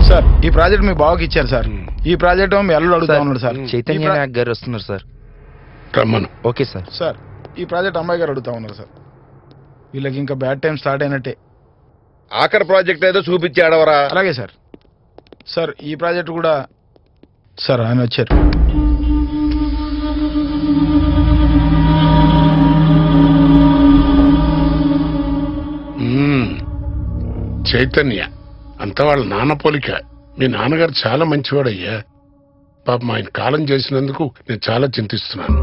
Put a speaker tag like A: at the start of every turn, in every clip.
A: Sir ఈ project మీ బావకి ఇచ్చారు సార్. ఈ ప్రాజెక్ట్ మీ అల్లుడు అడుగుతా ఉన్నాడు సార్.
B: చైతన్య నాయక్ గారు వస్తున్నారు సార్.
C: రమ్మను.
B: Okay sir.
A: సార్ ఈ ప్రాజెక్ట్ అమ్మాయి గారు అడుగుతా ఉన్నారు సార్. వీళ్ళకి ఇంకా బ్యాడ్ టైం స్టార్ట్ అయినట్టే.
D: ఆఖరి ప్రాజెక్ట్ ఏదో చూపించాడవరా.
A: అలాగే సార్. సార్ ఈ ప్రాజెక్ట్ కూడా సార్ ఆయన వచ్చారు.
C: చైతన్య అంతా వాళ్ళ నాన్న పోలిక. మీ నాన్నగారు చాలా మంచివాడయ్యా. పాపం ఆయన కాలం చేసినందుకు నేను చాలా చింతిస్తున్నాను.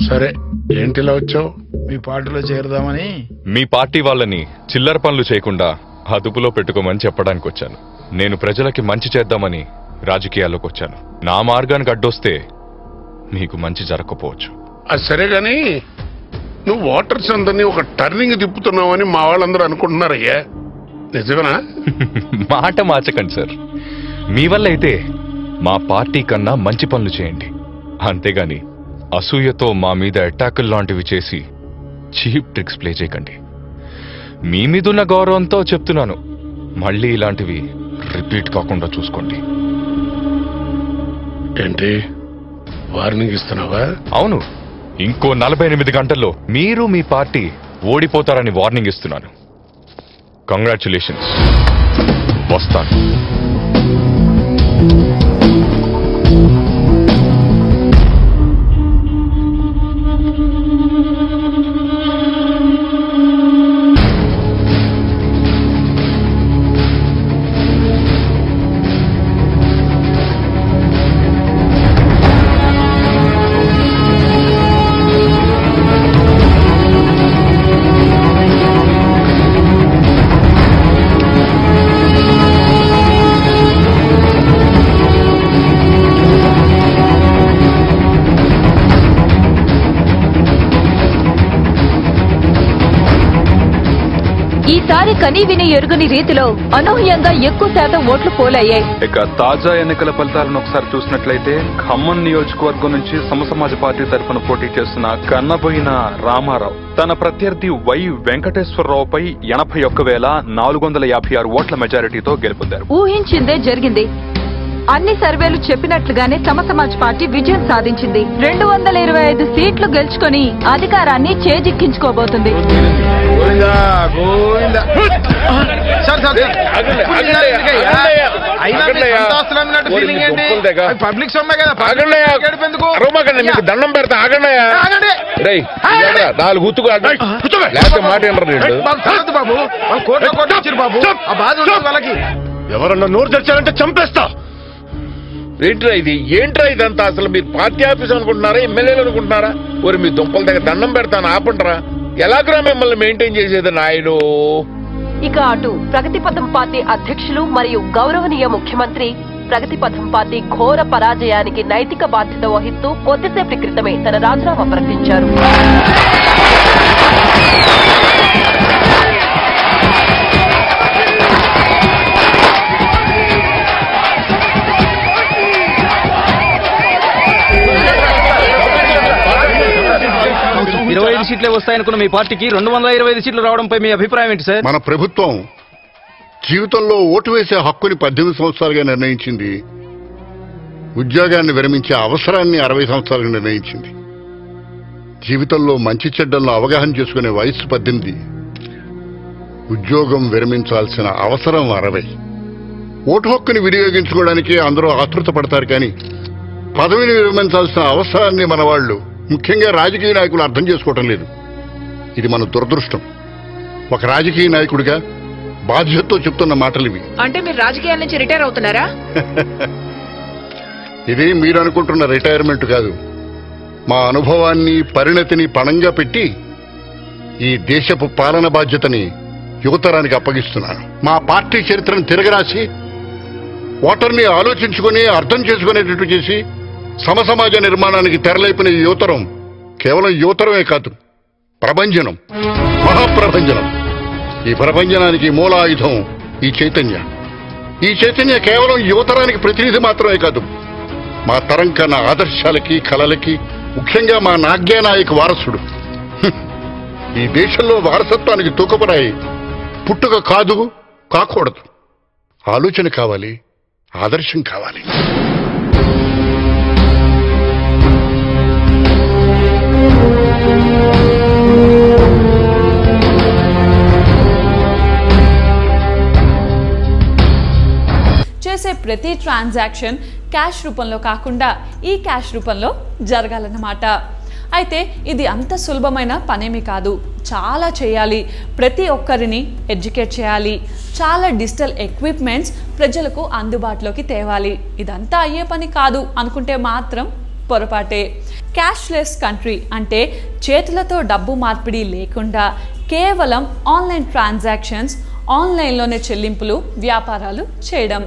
C: సరే ఏంటిలా వచ్చావు?
A: మీ పార్టీలో చేరుదామని.
E: మీ పార్టీ వాళ్ళని చిల్లర పనులు చేయకుండా అదుపులో పెట్టుకోమని చెప్పడానికి వచ్చాను. నేను ప్రజలకి మంచి చేద్దామని రాజకీయాల్లోకి వచ్చాను. నా మార్గానికి అడ్డొస్తే మీకు మంచి జరగకపోవచ్చు.
C: అది సరే గాని నువ్వు ఓటర్స్ అందరినీ ఒక టర్నింగ్ తిప్పుతున్నావని మా వాళ్ళందరూ అనుకుంటున్నారయ్యా. నిజమేనా?
E: మాట మార్చకండి సార్. మీ వల్ల అయితే మా పార్టీ కన్నా మంచి పనులు చేయండి. అంతేగాని అసూయతో మా మీద అటాకులు లాంటివి చేసి చీప్ ట్రిక్స్ ప్లే చేయకండి. మీ మీదున్న గౌరవంతో చెప్తున్నాను, మళ్ళీ ఇలాంటివి రిపీట్ కాకుండా చూసుకోండి.
C: ఏంటి వార్నింగ్ ఇస్తున్నావా?
E: అవును, ఇంకో 48 గంటల్లో మీరు మీ పార్టీ ఓడిపోతారని వార్నింగ్ ఇస్తున్నాను. కంగ్రాచులేషన్స్. వస్తాను.
F: ఈసారి కనీ విని ఎరుగని రీతిలో అనూహ్యంగా ఎక్కువ శాతం ఓట్లు పోలయ్యాయి.
G: ఇక తాజా ఎన్నికల ఫలితాలను ఒకసారి చూసినట్లయితే ఖమ్మం నియోజకవర్గం నుంచి సమసమాజ పార్టీ తరఫున పోటీ చేస్తున్న కన్నబోయిన రామారావు తన ప్రత్యర్థి వై వెంకటేశ్వరరావుపై 81,456 ఓట్ల మెజారిటీతో గెలుపొందారు.
F: ఊహించిందే జరిగింది. అన్ని సర్వేలు చెప్పినట్లుగానే సమసమాజ్ పార్టీ విజయం సాధించింది. 225 సీట్లు గెలుచుకొని అధికారాన్ని చేజిక్కించుకోబోతుంది.
A: పబ్లిక్ సొమ్మే కదా.
D: దండం పెడతా. ఆగండియా. 4 గుర్తుకు
A: బాబు కోట్ల కోట్లు ఇచ్చారు బాబు. ఆ బాధ ఉంటుంది వాళ్ళకి.
D: ఎవరన్నా నోరు తెచ్చారంటే చంపేస్తా. ఏంట్రా ఇది? ఏంట్రా ఇదంతా? అసలు మీరు పార్టీ ఆఫీస్ అనుకుంటున్నారా, ఎమ్మెల్యేలు అనుకుంటున్నారా? మరి మీ దుంపల దగ్గర దండం పెడతాను, ఆపండిరా. ఎలాగరా మిమ్మల్ని మెయింటైన్ చేసేది నాయుడు?
F: ఇక అటు ప్రగతి పథం పార్టీ అధ్యక్షులు మరియు గౌరవనీయ ముఖ్యమంత్రి ప్రగతి పథం పార్టీ ఘోర పరాజయానికి నైతిక బాధ్యత వహిస్తూ కొద్దిసేపటి క్రితమే తన రాజీనామా ప్రకటించారు.
B: 25 సీట్లే వస్తాయనుకున్న మీ పార్టీకి 225 సీట్లు రావడంపై మీ అభిప్రాయం ఏంటి సార్?
H: మన ప్రభుత్వం జీవితంలో ఓటు వేసే హక్కుని 18 సంవత్సరాలుగా నిర్ణయించింది. ఉద్యోగాన్ని విరమించే అవసరాన్ని 60 సంవత్సరాలుగా నిర్ణయించింది. జీవితంలో మంచి చెడ్డలను అవగాహన చేసుకునే వయస్సు 18. ఉద్యోగం విరమించాల్సిన అవసరం 60. ఓటు హక్కుని వినియోగించుకోవడానికి అందరూ ఆతృత పడతారు, కానీ పదవిని విరమించాల్సిన అవసరాన్ని మన వాళ్ళు, ముఖ్యంగా రాజకీయ నాయకులు అర్థం చేసుకోవటం లేదు. ఇది మన దురదృష్టం. ఒక రాజకీయ నాయకుడిగా బాధ్యతతో చెప్తున్న మాటలు ఇవి.
F: అంటే మీరు రాజకీయాల నుంచి రిటైర్ అవుతున్నారా?
H: ఇది మీరు అనుకుంటున్న రిటైర్మెంట్ కాదు. మా అనుభవాన్ని, పరిణతిని పణంగా పెట్టి ఈ దేశపు పాలన బాధ్యతని యువతరానికి అప్పగిస్తున్నాను. మా పార్టీ చరిత్రను తిరగరాసి ఓటర్ని ఆలోచించుకుని అర్థం చేసుకునేటట్టు చేసి సమసమాజ నిర్మాణానికి తెరలేపిన ఈ యువతరం కేవలం యువతరమే కాదు, ప్రభంజనం, మహాప్రభంజనం. ఈ ప్రభంజనానికి మూలాయుధం ఈ చైతన్య. ఈ చైతన్య కేవలం యువతరానికి ప్రతినిధి మాత్రమే కాదు, మా తరం కన్నా ఆదర్శాలకి, కళలకి, ముఖ్యంగా మా నాగ్యానాయక వారసుడు. ఈ దేశంలో వారసత్వానికి తూకపరాయి పుట్టుక కాదు, కాకూడదు. ఆలోచన కావాలి, ఆదర్శం కావాలి.
I: చేసే ప్రతి ట్రాన్సాక్షన్ క్యాష్ రూపంలో కాకుండా ఈ క్యాష్ రూపంలో జరగాలన్నమాట. అయితే ఇది అంత సులభమైన పనేమీ కాదు, చాలా చేయాలి. ప్రతి ఒక్కరిని ఎడ్యుకేట్ చేయాలి, చాలా డిజిటల్ ఎక్విప్మెంట్స్ ప్రజలకు అందుబాటులోకి తేవాలి. ఇదంతా అయ్యే పని కాదు అనుకుంటే మాత్రం పొరపాటే. క్యాష్లెస్ కంట్రీ అంటే చేతులతో డబ్బు మార్పిడి లేకుండా కేవలం ఆన్లైన్ ట్రాన్సాక్షన్స్, ఆన్లైన్లోనే చెల్లింపులు, వ్యాపారాలు చేయడం.